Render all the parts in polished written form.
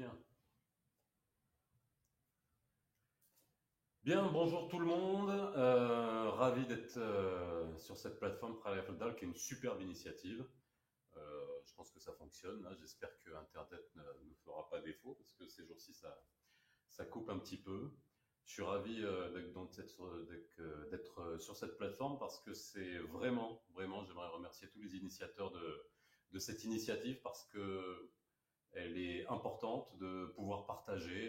Bien. Bien, bonjour tout le monde. Ravi d'être sur cette plateforme Pralefdal qui est une superbe initiative. Je pense que ça fonctionne, hein. J'espère que Internet ne fera pas défaut parce que ces jours-ci ça coupe un petit peu. Je suis ravi d'être sur cette plateforme parce que c'est vraiment, j'aimerais remercier tous les initiateurs de cette initiative parce que elle est importante de pouvoir partager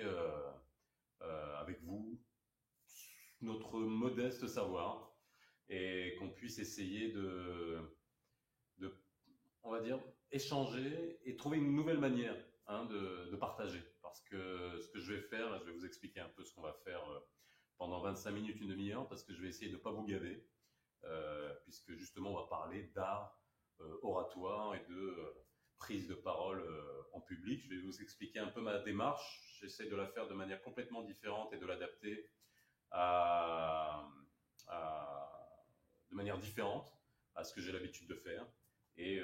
avec vous notre modeste savoir et qu'on puisse essayer de, on va dire, échanger et trouver une nouvelle manière de partager. Parce que ce que je vais faire, là, je vais vous expliquer un peu ce qu'on va faire pendant 25 minutes, une demi-heure, parce que je vais essayer de ne pas vous gaver, puisque justement on va parler d'art oratoire et de prise de parole en public. Je vais vous expliquer un peu ma démarche. J'essaie de la faire de manière complètement différente et de l'adapter à, de manière différente à ce que j'ai l'habitude de faire. Et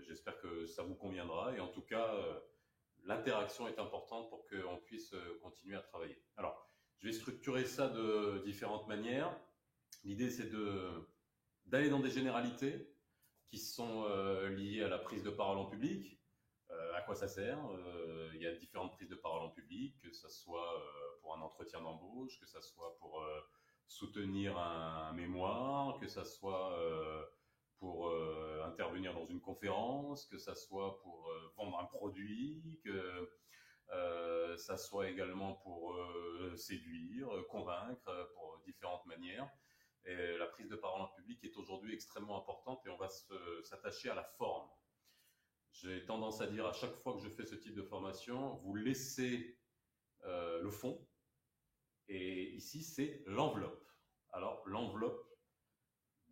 j'espère que ça vous conviendra. Et en tout cas, l'interaction est importante pour qu'on puisse continuer à travailler. Alors, je vais structurer ça de différentes manières. L'idée, c'est d'aller dans des généralités qui sont liées à la prise de parole en public. À quoi ça sert Il y a différentes prises de parole en public, que ce soit pour un entretien d'embauche, que ce soit pour soutenir un mémoire, que ce soit pour intervenir dans une conférence, que ça soit pour vendre un produit, que ça soit également pour séduire, convaincre, pour différentes manières. Et la prise de parole en public est aujourd'hui extrêmement importante et on va s'attacher à la forme. J'ai tendance à dire à chaque fois que je fais ce type de formation, vous laissez le fond et ici c'est l'enveloppe. Alors l'enveloppe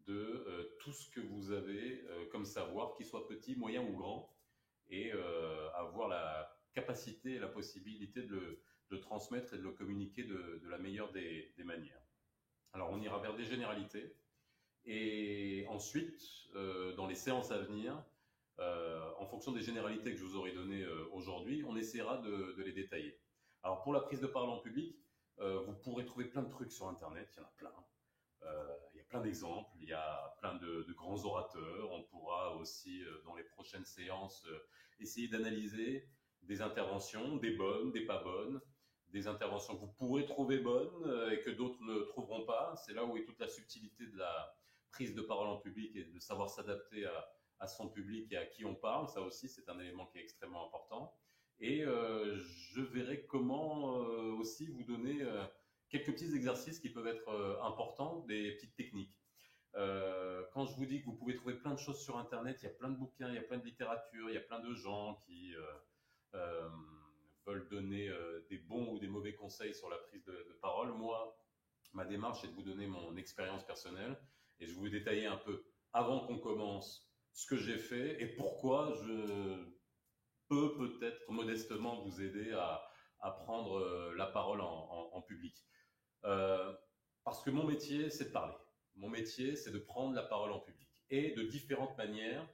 de tout ce que vous avez comme savoir, qu'il soit petit, moyen ou grand, et avoir la capacité et la possibilité de le transmettre et de le communiquer de la meilleure des manières. Alors on ira vers des généralités et ensuite dans les séances à venir, en fonction des généralités que je vous aurai données aujourd'hui, on essaiera de les détailler. Alors pour la prise de parole en public, vous pourrez trouver plein de trucs sur Internet, il y en a plein. Il y a plein d'exemples, il y a plein de grands orateurs. On pourra aussi, dans les prochaines séances, essayer d'analyser des interventions, des bonnes, des pas bonnes, des interventions que vous pourrez trouver bonnes et que d'autres ne trouveront pas. C'est là où est toute la subtilité de la prise de parole en public et de savoir s'adapter à son public et à qui on parle. Ça aussi, c'est un élément qui est extrêmement important. Et je verrai comment aussi vous donner quelques petits exercices qui peuvent être importants, des petites techniques. Quand je vous dis que vous pouvez trouver plein de choses sur Internet, il y a plein de bouquins, il y a plein de littérature, il y a plein de gens qui euh, veulent donner des bons ou des mauvais conseils sur la prise de parole. Moi, ma démarche est de vous donner mon expérience personnelle et je vais vous détailler un peu, avant qu'on commence, ce que j'ai fait et pourquoi je peux peut-être modestement vous aider à prendre la parole en public. Euh, Parce que mon métier, c'est de parler. Mon métier, c'est de prendre la parole en public. Et de différentes manières,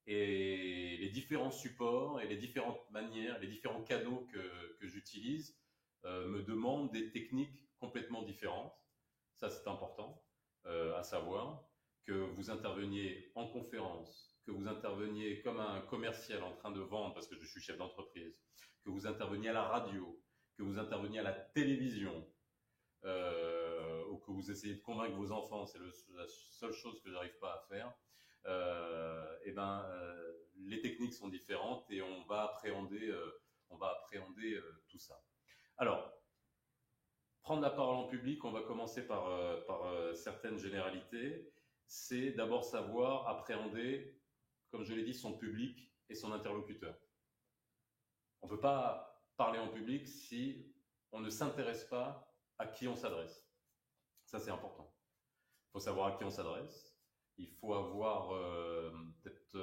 et les différents supports, et les différentes manières, les différents canaux que j'utilise me demandent des techniques complètement différentes. Ça, c'est important à savoir que vous interveniez en conférence, que vous interveniez comme un commercial en train de vendre, parce que je suis chef d'entreprise, que vous interveniez à la radio, que vous interveniez à la télévision, ou que vous essayez de convaincre vos enfants, c'est la seule chose que j'arrive pas à faire, les techniques sont différentes et on va appréhender tout ça. Alors, prendre la parole en public, on va commencer par certaines généralités. C'est d'abord savoir appréhender, comme je l'ai dit, son public et son interlocuteur. On ne peut pas parler en public si on ne s'intéresse pas à qui on s'adresse. Ça, c'est important. Il faut savoir à qui on s'adresse. Il faut avoir peut-être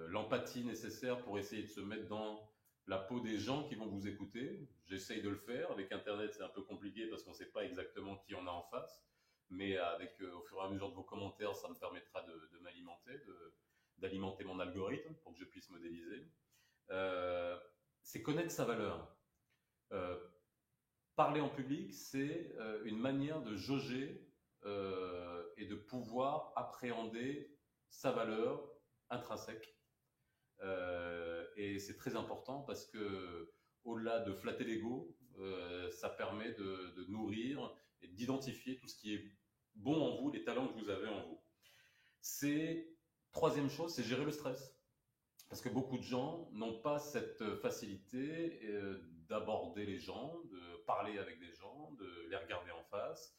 l'empathie nécessaire pour essayer de se mettre dans la peau des gens qui vont vous écouter. J'essaye de le faire. Avec Internet, c'est un peu compliqué parce qu'on ne sait pas exactement qui on a en face. Mais avec, au fur et à mesure de vos commentaires, ça me permettra de m'alimenter, d'alimenter mon algorithme pour que je puisse modéliser. Euh, c'est connaître sa valeur. Euh, Parler en public, c'est une manière de jauger et de pouvoir appréhender sa valeur intrinsèque. Et c'est très important parce que, au-delà de flatter l'ego, ça permet de nourrir et d'identifier tout ce qui est bon en vous, les talents que vous avez en vous. C'est troisième chose, c'est gérer le stress. Parce que beaucoup de gens n'ont pas cette facilité d'aborder les gens, de parler avec des gens, de les regarder en face.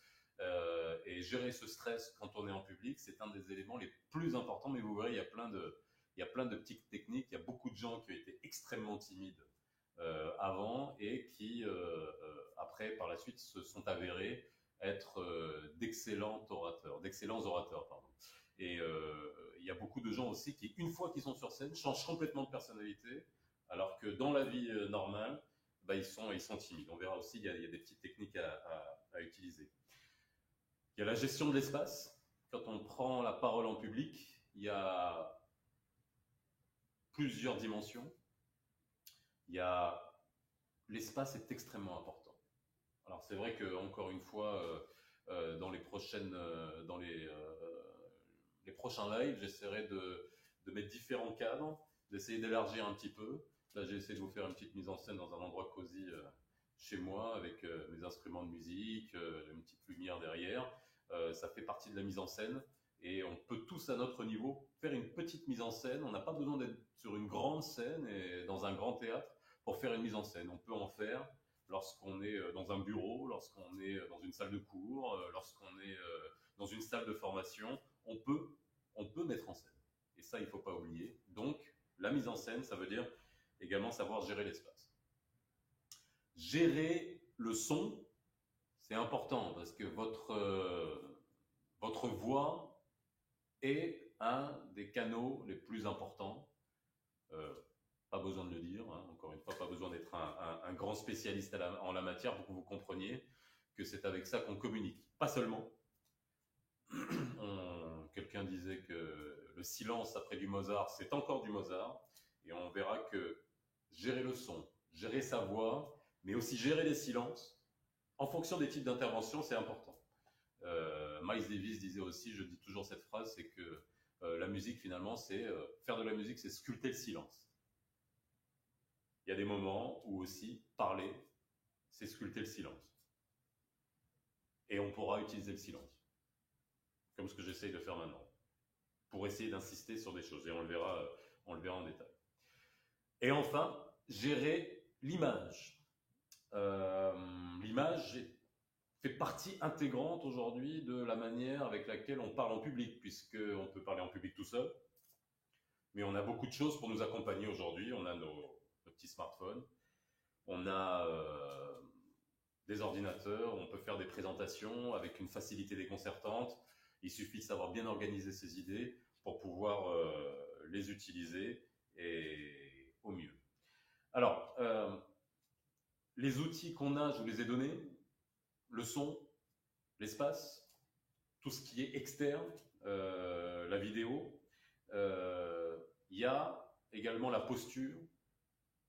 Et gérer ce stress quand on est en public, c'est un des éléments les plus importants. Mais vous verrez, il y a plein de petites techniques. Il y a beaucoup de gens qui ont été extrêmement timides avant et qui, après, par la suite, se sont avérés être d'excellents orateurs, pardon. Et il y a beaucoup de gens aussi qui, une fois qu'ils sont sur scène, changent complètement de personnalité, alors que dans la vie normale, bah, ils sont timides. On verra aussi, il y a des petites techniques à utiliser. Il y a la gestion de l'espace. Quand on prend la parole en public, il y a plusieurs dimensions. Il y a l'espace est extrêmement important. Alors c'est vrai que encore une fois, dans les prochains lives, j'essaierai de mettre différents cadres, d'essayer d'élargir un petit peu. Là, j'ai essayé de vous faire une petite mise en scène dans un endroit cosy chez moi, avec mes instruments de musique, une petite lumière derrière. Ça fait partie de la mise en scène. Et on peut tous, à notre niveau, faire une petite mise en scène. On n'a pas besoin d'être sur une grande scène et dans un grand théâtre pour faire une mise en scène. On peut en faire lorsqu'on est dans un bureau, lorsqu'on est dans une salle de cours, lorsqu'on est dans une salle de formation. On peut mettre en scène. Et ça, il ne faut pas oublier. Donc, la mise en scène, ça veut dire également savoir gérer l'espace. Gérer le son, c'est important parce que votre voix est un des canaux les plus importants. Pas besoin de le dire, hein, encore une fois, pas besoin d'être un grand spécialiste en la matière pour que vous compreniez que c'est avec ça qu'on communique. Pas seulement. Quelqu'un disait que le silence après du Mozart, c'est encore du Mozart. Et on verra que gérer le son, gérer sa voix, mais aussi gérer les silences, en fonction des types d'intervention, c'est important. Miles Davis disait aussi, je dis toujours cette phrase, c'est que la musique finalement, faire de la musique, c'est sculpter le silence. Il y a des moments où aussi parler, c'est sculpter le silence. Et on pourra utiliser le silence, comme ce que j'essaye de faire maintenant, pour essayer d'insister sur des choses. Et on le verra en détail. Et enfin, gérer l'image. L'image fait partie intégrante aujourd'hui de la manière avec laquelle on parle en public, puisqu'on peut parler en public tout seul, mais on a beaucoup de choses pour nous accompagner aujourd'hui. On a nos petits smartphones, on a des ordinateurs, on peut faire des présentations avec une facilité déconcertante. Il suffit de savoir bien organiser ses idées pour pouvoir les utiliser et au mieux. Alors, les outils qu'on a, je vous les ai donnés, le son, l'espace, tout ce qui est externe, la vidéo. Il y a également la posture.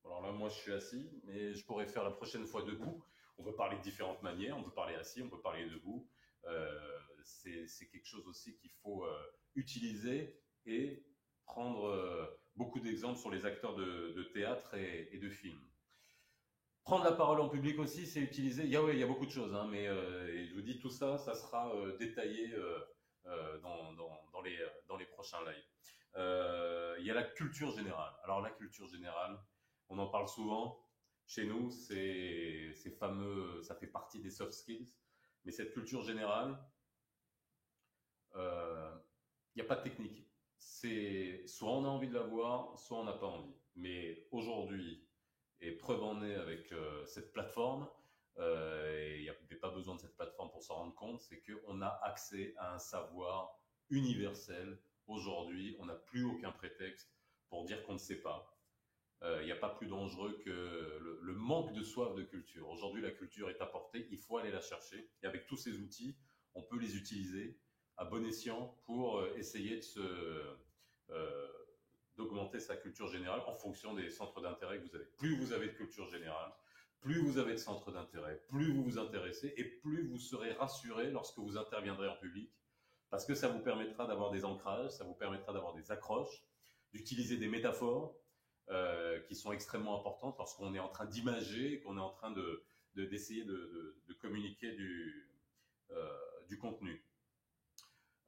Alors là, moi, je suis assis, mais je pourrais faire la prochaine fois debout. On peut parler de différentes manières. On peut parler assis, on peut parler debout. C'est quelque chose aussi qu'il faut utiliser et prendre beaucoup d'exemples sur les acteurs de théâtre et de film. Prendre la parole en public aussi, c'est utiliser. Il y a beaucoup de choses, hein, mais je vous dis tout ça, ça sera détaillé dans les prochains lives. Il y a la culture générale. Alors la culture générale, on en parle souvent. Chez nous, c'est fameux, ça fait partie des soft skills. Mais cette culture générale, il n'y a pas de technique. C'est soit on a envie de la voir, soit on n'a pas envie. Mais aujourd'hui, et preuve en est avec cette plateforme, et il n'y avait pas besoin de cette plateforme pour s'en rendre compte, c'est qu'on a accès à un savoir universel. Aujourd'hui, on n'a plus aucun prétexte pour dire qu'on ne sait pas. Il n'y a pas plus dangereux que le manque de soif de culture. Aujourd'hui, la culture est apportée, il faut aller la chercher. Et avec tous ces outils, on peut les utiliser à bon escient pour essayer d'augmenter sa culture générale en fonction des centres d'intérêt que vous avez. Plus vous avez de culture générale, plus vous avez de centres d'intérêt, plus vous vous intéressez et plus vous serez rassuré lorsque vous interviendrez en public, parce que ça vous permettra d'avoir des ancrages, ça vous permettra d'avoir des accroches, d'utiliser des métaphores qui sont extrêmement importantes lorsqu'on est en train d'imager, qu'on est en train d'essayer de communiquer du contenu.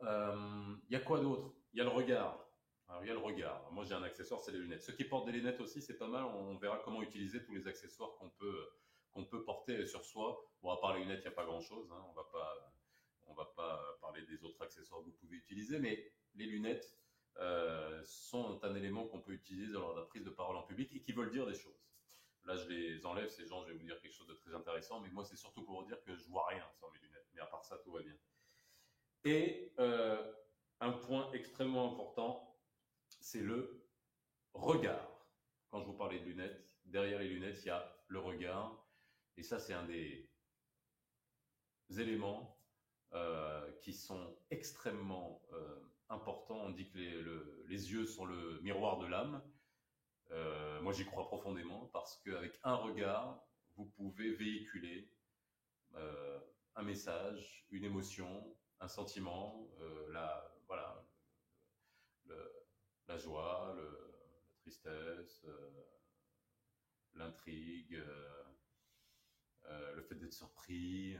Il y a quoi d'autre? Il y a le regard. Alors, il y a le regard. Moi, j'ai un accessoire, c'est les lunettes. Ceux qui portent des lunettes aussi, c'est pas mal. On verra comment utiliser tous les accessoires qu'on peut porter sur soi. Bon, à part les lunettes, il n'y a pas grand-chose. Hein. On va pas parler des autres accessoires que vous pouvez utiliser, mais les lunettes sont un élément qu'on peut utiliser lors de la prise de parole en public et qui veulent dire des choses. Là, je les enlève, ces gens, je vais vous dire quelque chose de très intéressant, mais moi, c'est surtout pour vous dire que je vois rien sans mes lunettes. Mais à part ça, tout va bien. Et un point extrêmement important, c'est le regard. Quand je vous parlais de lunettes, derrière les lunettes, il y a le regard. Et ça, c'est un des éléments qui sont extrêmement importants. On dit que les yeux sont le miroir de l'âme. Moi, j'y crois profondément parce qu'avec un regard, vous pouvez véhiculer un message, une émotion, un sentiment, voilà, la joie, la tristesse, l'intrigue, le fait d'être surpris,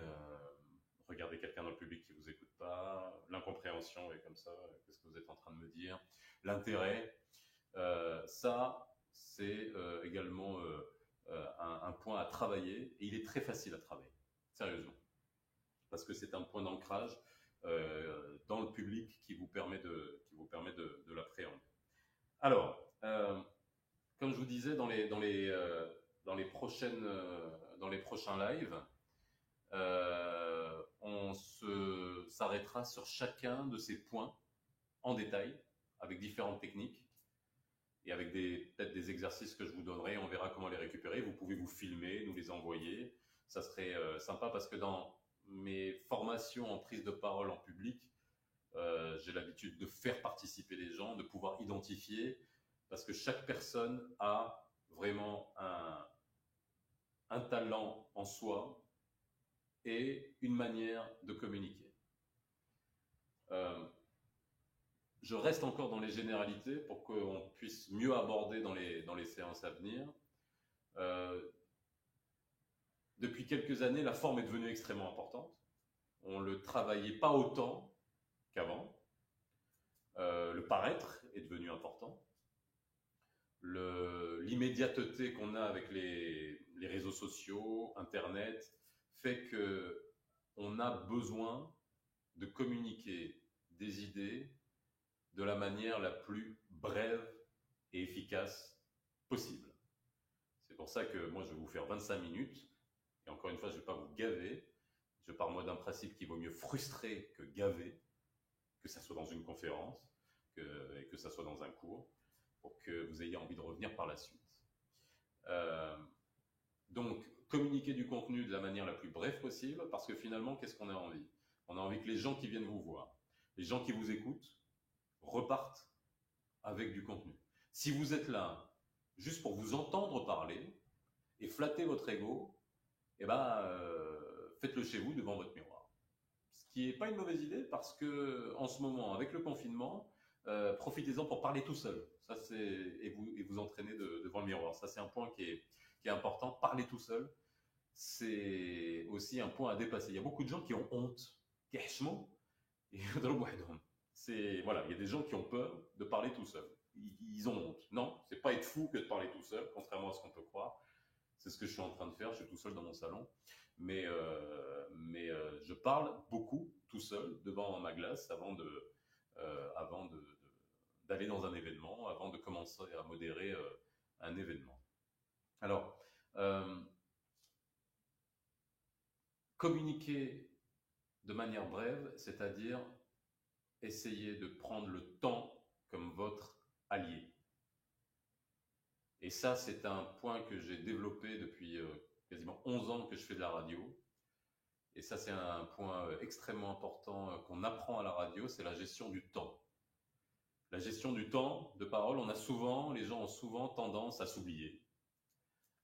regarder quelqu'un dans le public qui ne vous écoute pas, l'incompréhension est comme ça, qu'est-ce que vous êtes en train de me dire, l'intérêt, ça c'est également un point à travailler et il est très facile à travailler, sérieusement, parce que c'est un point d'ancrage dans le public qui vous permet de l'appréhender. Alors, comme je vous disais, dans les prochains lives, on s'arrêtera sur chacun de ces points en détail, avec différentes techniques et avec peut-être des exercices que je vous donnerai. On verra comment les récupérer. Vous pouvez vous filmer, nous les envoyer. Ça serait sympa parce que dans mes formations en prise de parole en public, j'ai l'habitude de faire participer les gens, de pouvoir identifier, parce que chaque personne a vraiment un talent en soi et une manière de communiquer. Je reste encore dans les généralités pour qu'on puisse mieux aborder dans les séances à venir. Depuis quelques années, la forme est devenue extrêmement importante. On ne le travaillait pas autant qu'avant. Le paraître est devenu important. L'immédiateté qu'on a avec les réseaux sociaux, Internet, fait qu'on a besoin de communiquer des idées de la manière la plus brève et efficace possible. C'est pour ça que moi, je vais vous faire 25 minutes. Et encore une fois, je ne vais pas vous gaver. Je pars moi d'un principe qu'il vaut mieux frustrer que gaver, que ça soit dans une conférence et que ça soit dans un cours, pour que vous ayez envie de revenir par la suite. Donc, communiquer du contenu de la manière la plus brève possible, parce que finalement, qu'est-ce qu'on a envie? On a envie que les gens qui viennent vous voir, les gens qui vous écoutent, repartent avec du contenu. Si vous êtes là juste pour vous entendre parler et flatter votre ego, eh ben, faites-le chez vous devant votre miroir. Ce qui n'est pas une mauvaise idée parce que en ce moment, avec le confinement, profitez-en pour parler tout seul. Ça, et vous entraîner devant le miroir. Ça, c'est un point qui est important. Parler tout seul, c'est aussi un point à dépasser. Il y a beaucoup de gens qui ont honte. Voilà, il y a des gens qui ont peur de parler tout seul. Ils ont honte. Non, c'est pas être fou que de parler tout seul, contrairement à ce qu'on peut croire. C'est ce que je suis en train de faire. Je suis tout seul dans mon salon, mais je parle beaucoup tout seul devant ma glace avant d'aller dans un événement, avant de commencer à modérer un événement. Alors, communiquer de manière brève, c'est-à-dire essayer de prendre le temps comme votre allié. Et ça, c'est un point que j'ai développé depuis quasiment 11 ans que je fais de la radio. Et ça, c'est un point extrêmement important qu'on apprend à la radio, c'est la gestion du temps. La gestion du temps de parole, les gens ont souvent tendance à s'oublier,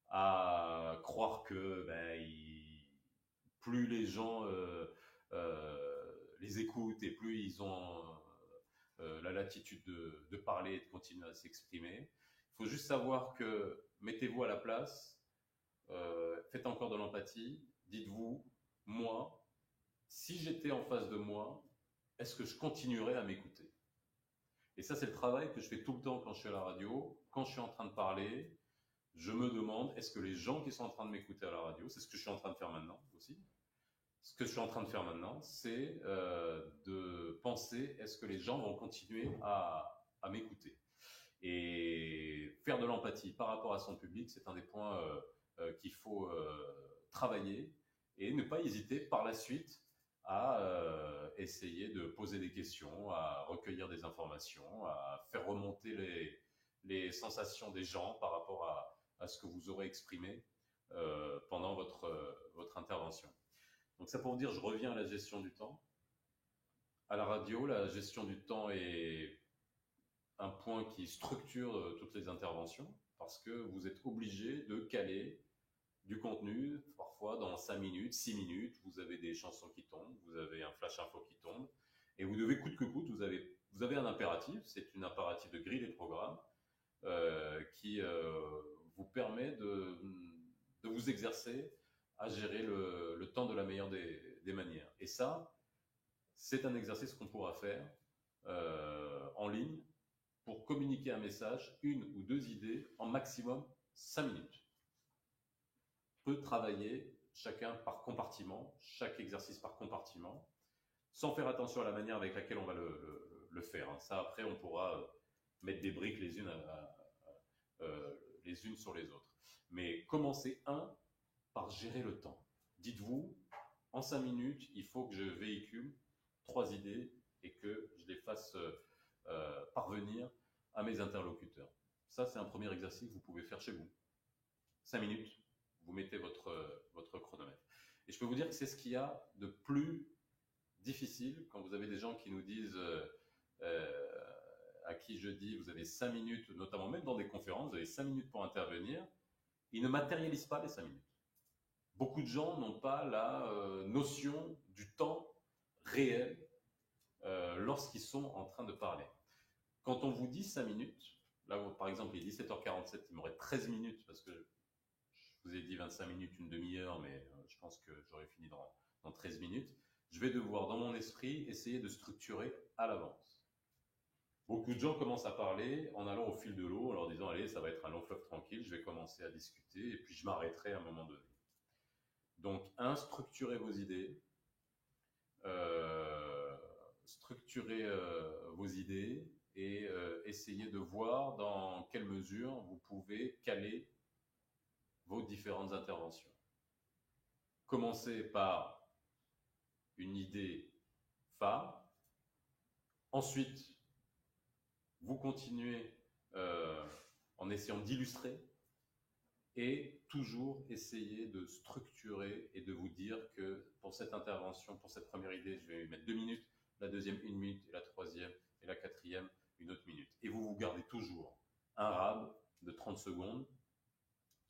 à croire que plus les gens les écoutent et plus ils ont la latitude de parler et de continuer à s'exprimer. Il faut juste savoir que mettez-vous à la place, faites encore de l'empathie, dites-vous, moi, si j'étais en face de moi, est-ce que je continuerais à m'écouter? Et ça, c'est le travail que je fais tout le temps quand je suis à la radio, quand je suis en train de parler. Je me demande, est-ce que les gens qui sont en train de m'écouter à la radio, c'est ce que je suis en train de faire maintenant aussi, ce que je suis en train de faire maintenant, c'est de penser, est-ce que les gens vont continuer à m'écouter? Et faire de l'empathie par rapport à son public, c'est un des points qu'il faut travailler et ne pas hésiter par la suite à essayer de poser des questions, à recueillir des informations, à faire remonter les sensations des gens par rapport à ce que vous aurez exprimé pendant votre intervention. Donc ça pour vous dire, je reviens à la gestion du temps. À la radio, la gestion du temps est un point qui structure toutes les interventions parce que vous êtes obligé de caler du contenu, parfois dans 5 minutes, 6 minutes, vous avez des chansons qui tombent, vous avez un flash info qui tombe, et vous devez coûte que coûte, vous avez un impératif, c'est une impératif de grille des programmes qui vous permet de vous exercer à gérer le temps de la meilleure des manières. Et ça, c'est un exercice qu'on pourra faire en ligne pour communiquer un message, une ou deux idées en maximum 5 minutes. Peut travailler chacun par compartiment, chaque exercice par compartiment, sans faire attention à la manière avec laquelle on va le faire. Ça, après, on pourra mettre des briques les unes sur les autres. Mais commencez par gérer le temps. Dites-vous, en 5 minutes, il faut que je véhicule 3 idées et que je les fasse parvenir à mes interlocuteurs. Ça, c'est un premier exercice que vous pouvez faire chez vous. 5 minutes, vous mettez votre chronomètre. Et je peux vous dire que c'est ce qu'il y a de plus difficile quand vous avez des gens qui nous disent, à qui je dis, vous avez 5 minutes, notamment même dans des conférences, vous avez 5 minutes pour intervenir, ils ne matérialisent pas les 5 minutes. Beaucoup de gens n'ont pas la notion du temps réel lorsqu'ils sont en train de parler. Quand on vous dit 5 minutes, là par exemple il est 17h47, il me reste 13 minutes parce que je vous ai dit 25 minutes, une demi-heure, mais je pense que j'aurai fini dans 13 minutes. Je vais devoir, dans mon esprit, essayer de structurer à l'avance. Beaucoup de gens commencent à parler en allant au fil de l'eau, en leur disant, allez, ça va être un long fleuve tranquille, je vais commencer à discuter, et puis je m'arrêterai à un moment donné. Donc, structurez vos idées, et essayez de voir dans quelle mesure vous pouvez caler vos différentes interventions. Commencez par une idée phare, ensuite vous continuez en essayant d'illustrer et toujours essayer de structurer et de vous dire que pour cette intervention, pour cette première idée, je vais mettre 2 minutes, la deuxième 1 minute, et la troisième et la quatrième 1 autre minute. Et vous gardez toujours un rab de 30 secondes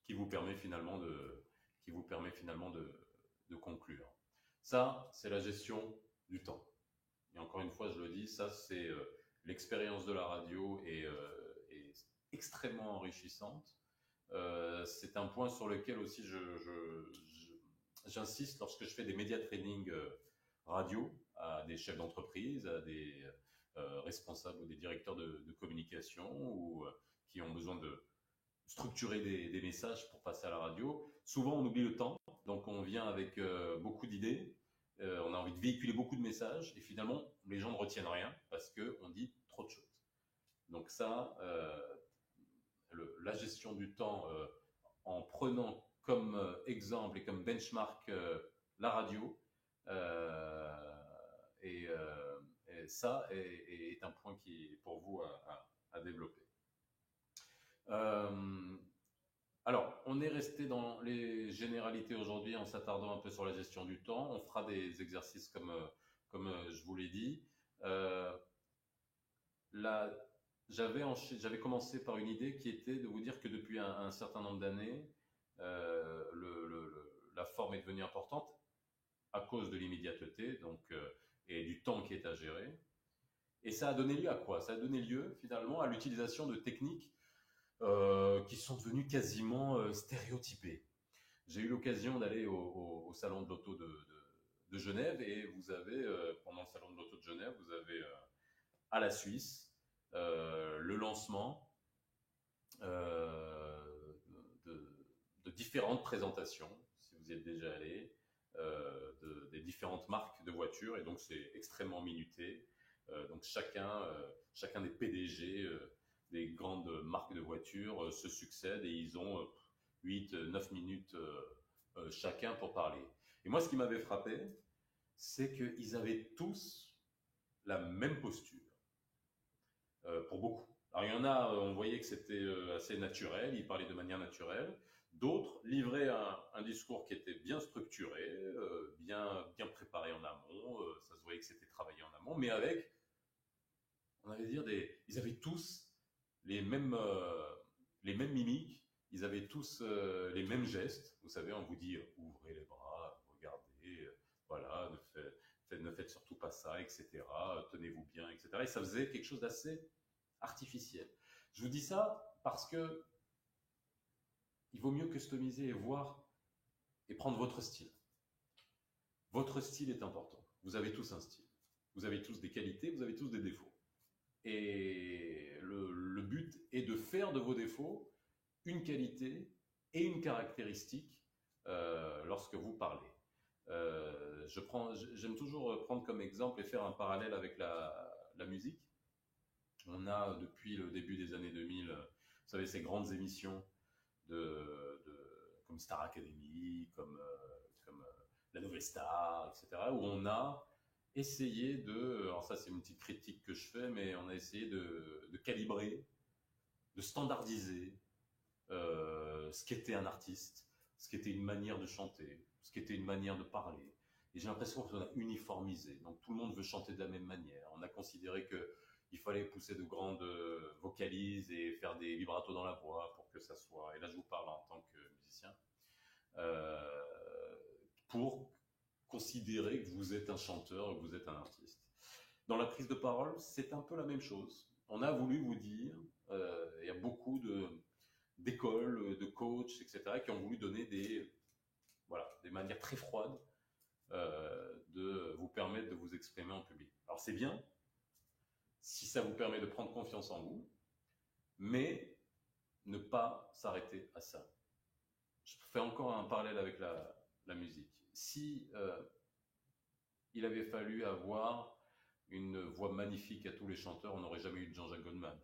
qui vous permet finalement de conclure. Ça, c'est la gestion du temps. Et encore une fois, je le dis, ça c'est l'expérience de la radio est extrêmement enrichissante. C'est un point sur lequel aussi j'insiste lorsque je fais des média training radio à des chefs d'entreprise, à des responsables ou des directeurs de communication ou qui ont besoin de structurer des messages pour passer à la radio. Souvent, on oublie le temps, donc on vient avec beaucoup d'idées, on a envie de véhiculer beaucoup de messages, et finalement, les gens ne retiennent rien parce qu'on dit trop de choses. Donc ça, la gestion du temps en prenant comme exemple et comme benchmark la radio, et ça est un point qui est pour vous à développer. Alors, on est resté dans les généralités aujourd'hui en s'attardant un peu sur la gestion du temps. On fera des exercices comme je vous l'ai dit. La j'avais commencé par une idée qui était de vous dire que depuis un certain nombre d'années, la forme est devenue importante à cause de l'immédiateté et du temps qui est à gérer. Et ça a donné lieu à quoi? Ça a donné lieu finalement à l'utilisation de techniques qui sont devenues quasiment stéréotypées. J'ai eu l'occasion d'aller au salon de l'auto de Genève et vous avez, pendant le salon de l'auto de Genève, vous avez à la Suisse le lancement euh, de, de différentes présentations, si vous y êtes déjà allé, des différentes marques de voitures et donc c'est extrêmement minuté. Donc chacun des PDG des grandes marques de voitures se succèdent et ils ont 8-9 minutes chacun pour parler. Et moi, ce qui m'avait frappé, c'est qu'ils avaient tous la même posture, pour beaucoup. Alors il y en a, on voyait que c'était assez naturel, ils parlaient de manière naturelle. D'autres livraient un discours qui était bien structuré, bien préparé en amont, ça se voyait que c'était travaillé en amont, mais avec, on allait dire, ils avaient tous les mêmes mimiques, ils avaient tous les mêmes gestes. Vous savez, on vous dit ouvrez les bras, regardez, voilà, ne faites surtout pas ça, etc. Tenez-vous bien, etc. Et ça faisait quelque chose d'assez artificiel. Je vous dis ça parce que il vaut mieux customiser et voir et prendre votre style. Votre style est important. Vous avez tous un style. Vous avez tous des qualités, vous avez tous des défauts. Et le but est de faire de vos défauts une qualité et une caractéristique lorsque vous parlez. J'aime toujours prendre comme exemple et faire un parallèle avec la musique. On a depuis le début des années 2000, vous savez, ces grandes émissions comme Star Academy, comme La Nouvelle Star, etc., où on a essayé alors ça c'est une petite critique que je fais, mais on a essayé de calibrer, de standardiser ce qu'était un artiste, ce qu'était une manière de chanter, ce qu'était une manière de parler. Et j'ai l'impression qu'on a uniformisé. Donc tout le monde veut chanter de la même manière. On a considéré qu'il fallait pousser de grandes vocalises et faire des vibratos dans la voix pour que ça soit. Et là, je vous parle en tant que musicien. Pour considérer que vous êtes un chanteur, que vous êtes un artiste. Dans la prise de parole, c'est un peu la même chose. On a voulu vous dire, il y a beaucoup d'écoles, de coachs, etc., qui ont voulu donner des manières très froides de vous permettre de vous exprimer en public. Alors c'est bien, si ça vous permet de prendre confiance en vous, mais ne pas s'arrêter à ça. Je fais encore un parallèle avec la musique. Si il avait fallu avoir une voix magnifique à tous les chanteurs, on n'aurait jamais eu de Jean-Jacques Goldman.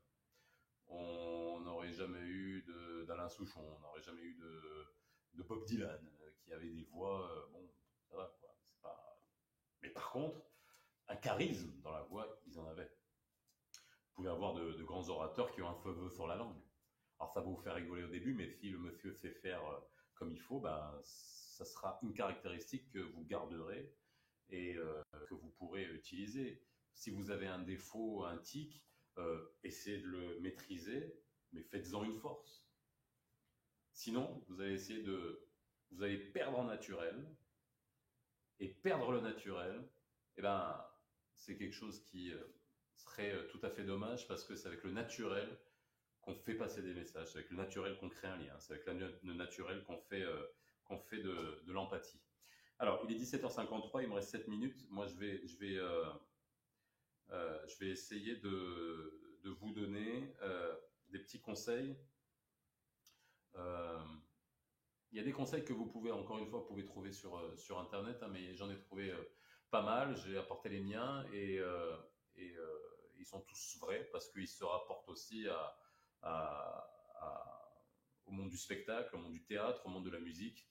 On n'aurait jamais eu d'Alain Souchon, on n'aurait jamais eu de Bob Dylan, qui avait des voix, bon, ça va quoi. Mais par contre, un charisme dans la voix, ils en avaient. Vous pouvez avoir de grands orateurs qui ont un feu sur la langue. Alors ça va vous faire rigoler au début, mais si le monsieur sait faire comme il faut, ben, ça sera une caractéristique que vous garderez et que vous pourrez utiliser. Si vous avez un défaut, un tic, essayez de le maîtriser, mais faites-en une force. Sinon, vous allez perdre en naturel, et perdre le naturel, eh ben, c'est quelque chose qui serait tout à fait dommage parce que c'est avec le naturel qu'on fait passer des messages, c'est avec le naturel qu'on crée un lien, c'est avec le naturel qu'on fait de l'empathie. Alors, il est 17h53, il me reste 7 minutes. Moi, je vais essayer de vous donner des petits conseils. Il y a des conseils que vous pouvez, encore une fois, vous pouvez trouver sur Internet, hein, mais j'en ai trouvé pas mal. J'ai apporté les miens et ils sont tous vrais parce qu'ils se rapportent aussi au monde du spectacle, au monde du théâtre, au monde de la musique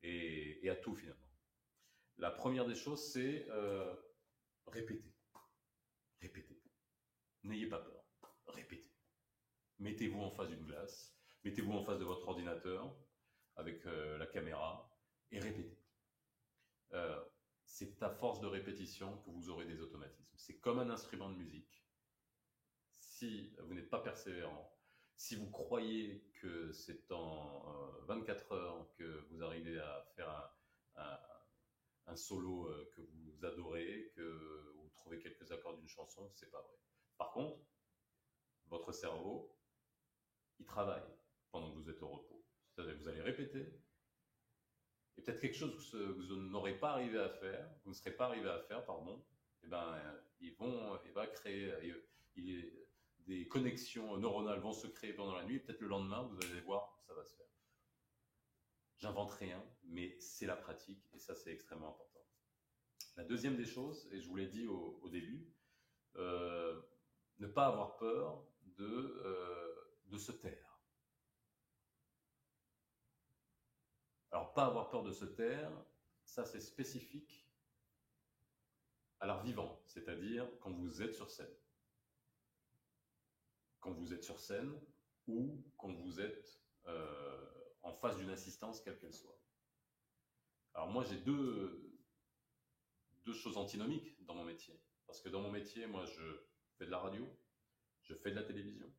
et à tout finalement. La première des choses, c'est répéter. Répétez. N'ayez pas peur. Répétez. Mettez-vous en face d'une glace. Mettez-vous en face de votre ordinateur avec la caméra et répétez. C'est à force de répétition que vous aurez des automatismes. C'est comme un instrument de musique. Si vous n'êtes pas persévérant, si vous croyez que c'est en 24 heures que vous arrivez à faire un, un solo que vous adorez, que vous trouvez quelques accords d'une chanson, c'est pas vrai. Par contre, votre cerveau, il travaille pendant que vous êtes au repos. C'est-à-dire que vous allez répéter, et peut-être quelque chose que vous n'aurez pas arrivé à faire, vous ne serez pas arrivé à faire, pardon, et ben, il va créer, des connexions neuronales vont se créer pendant la nuit, et peut-être le lendemain, vous allez voir, ça va se faire. J'invente rien, mais c'est la pratique, et ça, c'est extrêmement important. La deuxième des choses, et je vous l'ai dit au début, ne pas avoir peur de se taire. Alors, pas avoir peur de se taire, ça c'est spécifique à l'art vivant, c'est-à-dire quand vous êtes sur scène. Quand vous êtes sur scène ou quand vous êtes en face d'une assistance, quelle qu'elle soit. Alors moi j'ai deux choses antinomiques dans mon métier. Parce que dans mon métier, moi je fais de la radio, je fais de la télévision,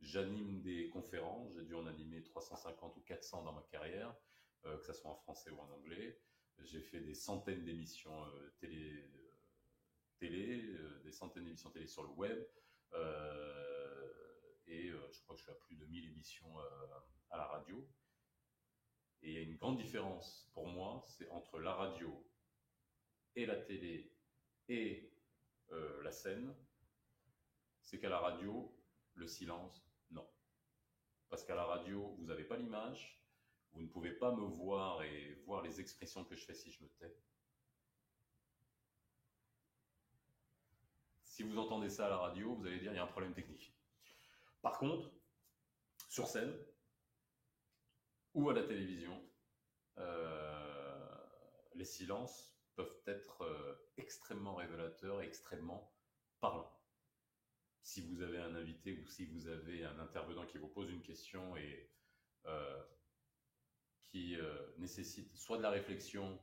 j'anime des conférences, j'ai dû en animer 350 ou 400 dans ma carrière, que ce soit en français ou en anglais. J'ai fait des centaines d'émissions télé, des centaines d'émissions télé sur le web, et je crois que je suis à plus de 1000 émissions à la radio. Et il y a une grande différence pour moi, c'est entre la radio et la télé et la scène, c'est qu'à la radio, le silence, non. Parce qu'à la radio, vous n'avez pas l'image, vous ne pouvez pas me voir et voir les expressions que je fais si je me tais. Si vous entendez ça à la radio, vous allez dire il y a un problème technique. Par contre, sur scène ou à la télévision, les silences peuvent être extrêmement révélateurs et extrêmement parlants. Si vous avez un invité ou si vous avez un intervenant qui vous pose une question et qui nécessite soit de la réflexion,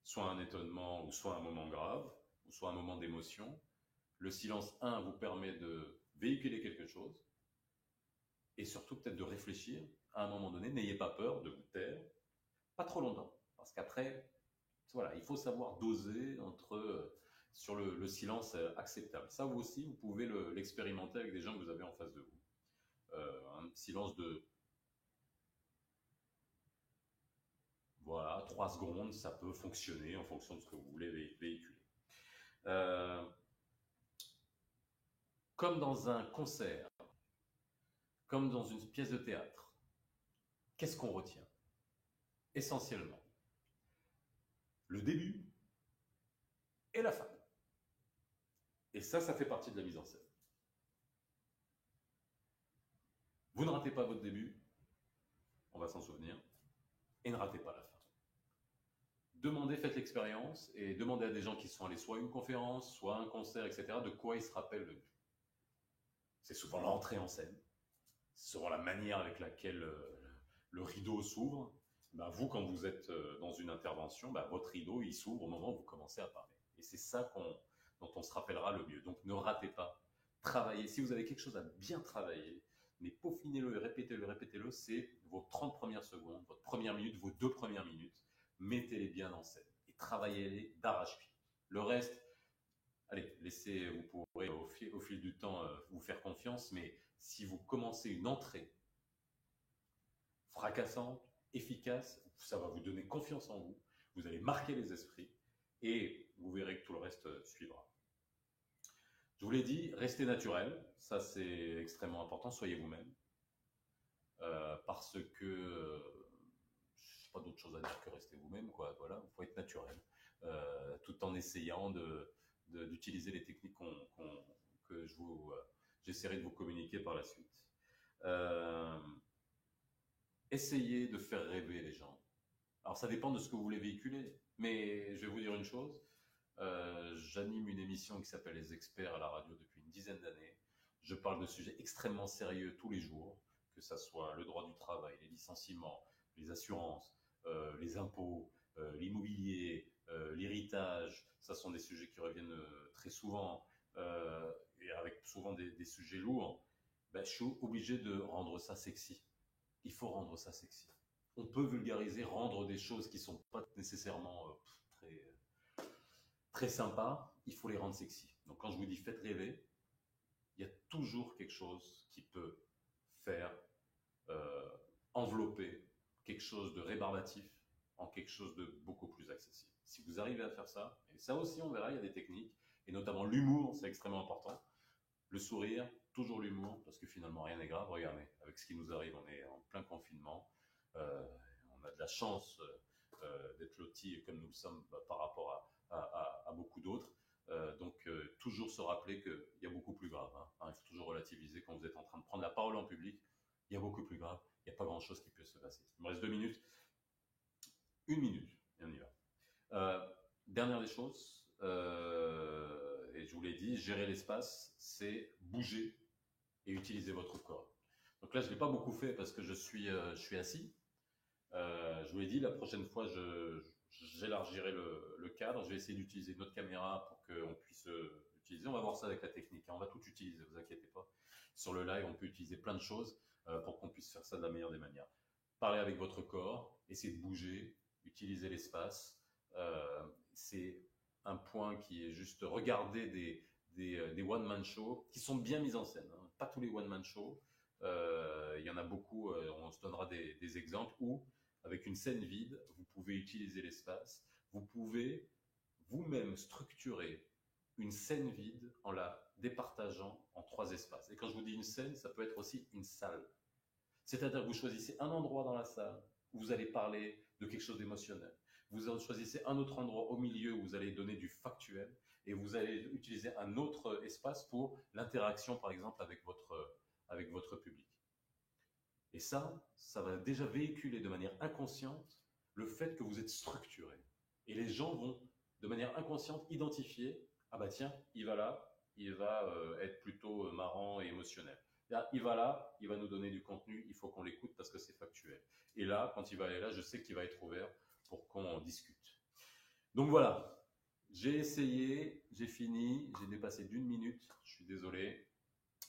soit un étonnement, ou soit un moment grave, ou soit un moment d'émotion, le silence, vous permet de véhiculer quelque chose, et surtout peut-être de réfléchir à un moment donné. N'ayez pas peur de vous taire, pas trop longtemps, parce qu'après, voilà, il faut savoir doser sur le silence acceptable. Ça, vous aussi, vous pouvez l'expérimenter avec des gens que vous avez en face de vous. Un silence de 3 secondes, ça peut fonctionner en fonction de ce que vous voulez véhiculer. Comme dans un concert, comme dans une pièce de théâtre, qu'est-ce qu'on retient? Essentiellement, le début et la fin. Et ça fait partie de la mise en scène. Vous ne ratez pas votre début, on va s'en souvenir, et ne ratez pas la fin. Demandez, faites l'expérience, et demandez à des gens qui sont allés soit à une conférence, soit à un concert, etc., de quoi ils se rappellent le mieux. C'est souvent l'entrée en scène, c'est souvent la manière avec laquelle le rideau s'ouvre. Ben, vous, quand vous êtes dans une intervention, ben, votre rideau, il s'ouvre au moment où vous commencez à parler. Et c'est ça dont on se rappellera le mieux. Donc ne ratez pas, travaillez. Si vous avez quelque chose à bien travailler, mais peaufinez-le, répétez-le, c'est vos 30 premières secondes, votre première minute, vos 2 premières minutes, mettez-les bien en scène et travaillez-les d'arrache-pied. Le reste, allez, vous pourrez au fil du temps vous faire confiance, mais si vous commencez une entrée fracassante, efficace, ça va vous donner confiance en vous, vous allez marquer les esprits et vous verrez que tout le reste suivra. Je vous l'ai dit, restez naturel, ça c'est extrêmement important, soyez vous-même, parce que je n'ai pas d'autre chose à dire que rester vous-même, quoi. Voilà, il faut être naturel, tout en essayant d'utiliser les techniques que j'essaierai de vous communiquer par la suite. Essayez de faire rêver les gens. Alors ça dépend de ce que vous voulez véhiculer, mais je vais vous dire une chose, j'anime une émission qui s'appelle Les Experts à la radio depuis une dizaine d'années. Je parle de sujets extrêmement sérieux tous les jours, que ce soit le droit du travail, les licenciements, les assurances, les impôts, l'immobilier, l'héritage. Ça sont des sujets qui reviennent très souvent. et avec souvent des sujets lourds, ben, je suis obligé de rendre ça sexy. Il faut rendre ça sexy. On peut vulgariser, rendre des choses qui sont pas nécessairement très, très sympas, il faut les rendre sexy. Donc quand je vous dis faites rêver, il y a toujours quelque chose qui peut faire euh, envelopper quelque chose de rébarbatif en quelque chose de beaucoup plus accessible. Si vous arrivez à faire ça, et ça aussi on verra, il y a des techniques, et notamment l'humour, c'est extrêmement important. Le sourire, toujours l'humour, parce que finalement rien n'est grave. Regardez, avec ce qui nous arrive, on est en plein confinement. Euh, on a de la chance d'être lotis comme nous le sommes par rapport à beaucoup d'autres. Donc, toujours se rappeler qu'il y a beaucoup plus grave. Hein. Il faut toujours relativiser quand vous êtes en train de prendre la parole en public. Il y a beaucoup plus grave. Il n'y a pas grand-chose qui peut se passer. Il me reste 2 minutes. 1 minute, et on y va. Dernière des choses, et je vous l'ai dit, gérer l'espace, c'est bouger et utiliser votre corps. Donc là, je ne l'ai pas beaucoup fait parce que je suis assis. Je vous l'ai dit, la prochaine fois, j'élargirai le cadre. Je vais essayer d'utiliser notre caméra pour qu'on puisse utiliser. On va voir ça avec la technique. Hein. On va tout utiliser, ne vous inquiétez pas. Sur le live, on peut utiliser plein de choses pour qu'on puisse faire ça de la meilleure des manières. Parlez avec votre corps, essayez de bouger, utiliser l'espace. C'est un point qui est juste regarder des one-man shows qui sont bien mis en scène. Hein. Pas tous les one-man shows. Il y en a beaucoup, on se donnera des exemples où, avec une scène vide, vous pouvez utiliser l'espace. Vous pouvez vous-même structurer une scène vide en la départageant en 3 espaces. Et quand je vous dis une scène, ça peut être aussi une salle. C'est-à-dire que vous choisissez un endroit dans la salle où vous allez parler de quelque chose d'émotionnel. Vous choisissez un autre endroit au milieu où vous allez donner du factuel et vous allez utiliser un autre espace pour l'interaction, par exemple, avec votre public. Et ça va déjà véhiculer de manière inconsciente le fait que vous êtes structuré. Et les gens vont, de manière inconsciente, identifier, ah bah tiens, il va là, il va être plutôt marrant et émotionnel. Là, il va là, il va nous donner du contenu, il faut qu'on l'écoute parce que c'est factuel. Et là, quand il va aller là, je sais qu'il va être ouvert pour qu'on en discute. Donc voilà, j'ai essayé, j'ai fini, j'ai dépassé d'1 minute, je suis désolé.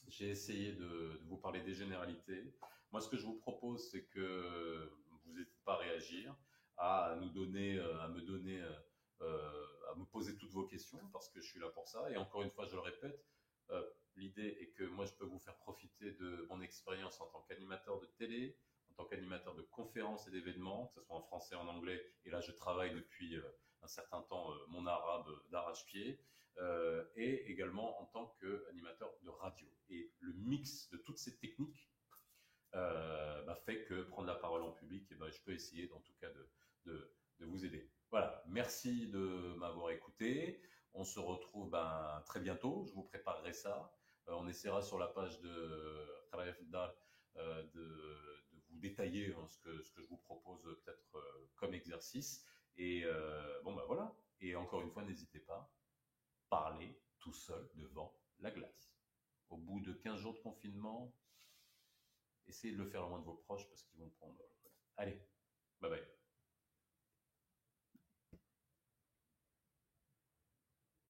J'ai essayé de vous parler des généralités. Moi, ce que je vous propose, c'est que vous n'hésitez pas à réagir, à nous donner, à me poser toutes vos questions, parce que je suis là pour ça. Et encore une fois, je le répète, l'idée est que moi, je peux vous faire profiter de mon expérience en tant qu'animateur de télé, en tant qu'animateur de conférences et d'événements, que ce soit en français, en anglais. Et là, je travaille depuis un certain temps mon arabe d'arrache-pied. Et également en tant qu'animateur de radio. Et le mix de toutes ces techniques fait que prendre la parole en public, je peux essayer en tout cas de vous aider. Voilà, merci de m'avoir écouté. On se retrouve très bientôt, je vous préparerai ça. On essaiera sur la page de Khalefda de vous détailler ce que je vous propose peut-être comme exercice. Et voilà. Et encore une fois, n'hésitez pas, parler tout seul devant la glace. Au bout de 15 jours de confinement, essayez de le faire loin de vos proches parce qu'ils vont prendre. Allez, bye bye.